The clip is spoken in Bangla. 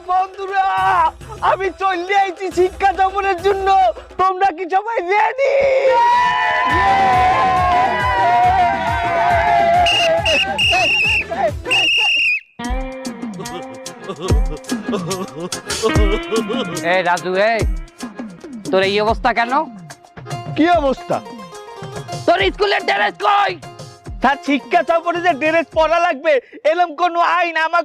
বন্ধুরা, আমি চলে আইছি শিক্ষা সফরের জন্য। তোমরা কি সবাই রেডি? এই রাজু, তোর এই অবস্থা কেন? কি অবস্থা? তোর স্কুলের ড্রেস কই? তার শিক্ষা সফরে যে ড্রেস পরা লাগবে এরকম কোন আইন আমার